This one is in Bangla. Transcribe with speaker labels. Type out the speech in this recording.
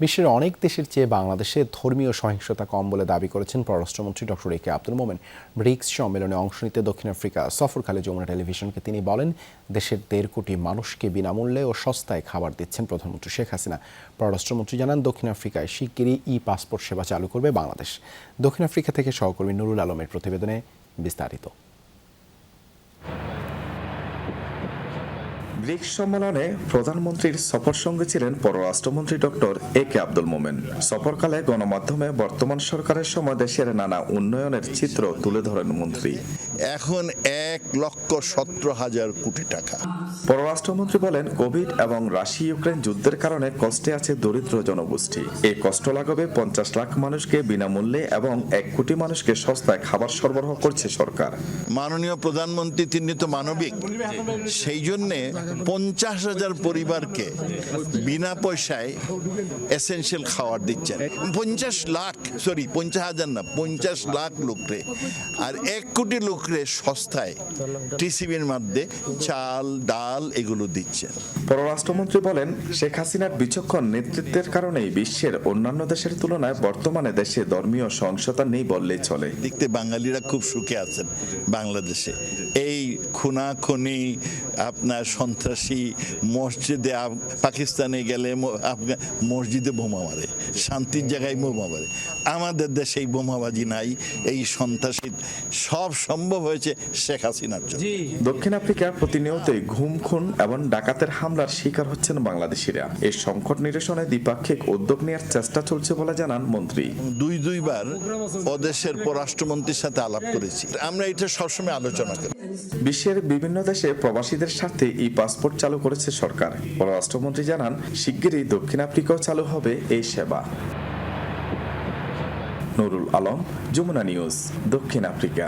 Speaker 1: বিশ্বের অনেক দেশের চেয়ে বাংলাদেশে ধর্মীয় সহিংসতা কম বলে দাবি করেছেন পররাষ্ট্রমন্ত্রী doctor A K Abdul Momen. BRICS সম্মেলনে অংশ নিতে দক্ষিণ আফ্রিকা সফরকালে যমুনা টেলিভিশনকে তিনি বলেন, দেশের 1.5 কোটি মানুষকে বিনামূল্যে ও সস্তায় খাবার দিচ্ছেন প্রধানমন্ত্রী শেখ হাসিনা। পররাষ্ট্রমন্ত্রী জানান, দক্ষিণ আফ্রিকায় শিগগিরই পাসপোর্ট সেবা চালু করবে বাংলাদেশ। দক্ষিণ আফ্রিকা থেকে সহকর্মী নুরুল আলমের প্রতিবেদনে বিস্তারিত।
Speaker 2: ব্রিক্স সম্মেলনে প্রধানমন্ত্রীর সফর সঙ্গে ছিলেন পররাষ্ট্রমন্ত্রী ডক্টর এ কে আব্দুল মোমেন। সফরকালে গণমাধ্যমে বর্তমান সরকারের সময় দেশের নানা উন্নয়নের চিত্র তুলে ধরেন মন্ত্রী।
Speaker 3: এখন 1,17,000 কোটি টাকা।
Speaker 2: পররাষ্ট্রমন্ত্রী বলেন, কোভিড এবং রাশিয়া ইউক্রেন যুদ্ধের কারণে কষ্টে আছে দরিদ্র জনগোষ্ঠী। এই কষ্ট লাঘবে 50 লাখ মানুষকে বিনামূল্যে এবং 1 কোটি মানুষকে সস্তায় খাবার সরবরাহ করছে সরকার।
Speaker 3: মাননীয় প্রধানমন্ত্রী তিনি তো মানবিক, সেই জন্যে 50,000 পরিবারকে বিনা পয়সায় এসেনশিয়াল খাবার দিচ্ছেন। 50,000 না, 50 লাখ লোকরে আর 1 কোটি লোকরে সস্তায় টিসিবির মধ্যে চাল ডাল এগুলো দিচ্ছেন।
Speaker 2: পররাষ্ট্রমন্ত্রী বলেন, শেখ হাসিনার বিচক্ষণ নেতৃত্বের কারণেই বিশ্বের অন্যান্য দেশের তুলনায় বর্তমানে দেশে ধর্মীয় সহিংসতা নেই বললেই চলে।
Speaker 3: দেখতে বাঙালিরা খুব সুখে আছেন বাংলাদেশে। এই খুনাখুনি, আপনার সন্ত্রাসী, মসজিদে পাকিস্তানে গেলে মসজিদে বোমা মারে, শান্তির জায়গায় বোমা মারে। আমাদের দেশে এই বোমাবাজি নাই, এই সন্ত্রাসী সব সম্ভব হয়েছে শেখ হাসিনার জন্য।
Speaker 2: দক্ষিণ আফ্রিকা প্রতিনিয়তই ঘুম, খুন এবং ডাকাতের হামলার শিকার হচ্ছেন বাংলাদেশিরা। এই সংকট নিরসনে দ্বিপাক্ষিক উদ্যোগ নেওয়ার চেষ্টা চলছে বলে জানান মন্ত্রী।
Speaker 3: দুইবার ওদেশের পররাষ্ট্রমন্ত্রীর সাথে আলাপ করেছি, আমরা এটা সবসময় আলোচনা করি।
Speaker 2: বিশ্বের বিভিন্ন দেশে প্রবাসীদের স্বার্থে পাসপোর্ট চালু করেছে সরকার। পররাষ্ট্রমন্ত্রী জানান, শিগগিরই দক্ষিণ আফ্রিকাও চালু হবে এই সেবা। নুরুল আলম, যমুনা নিউজ, দক্ষিণ আফ্রিকা।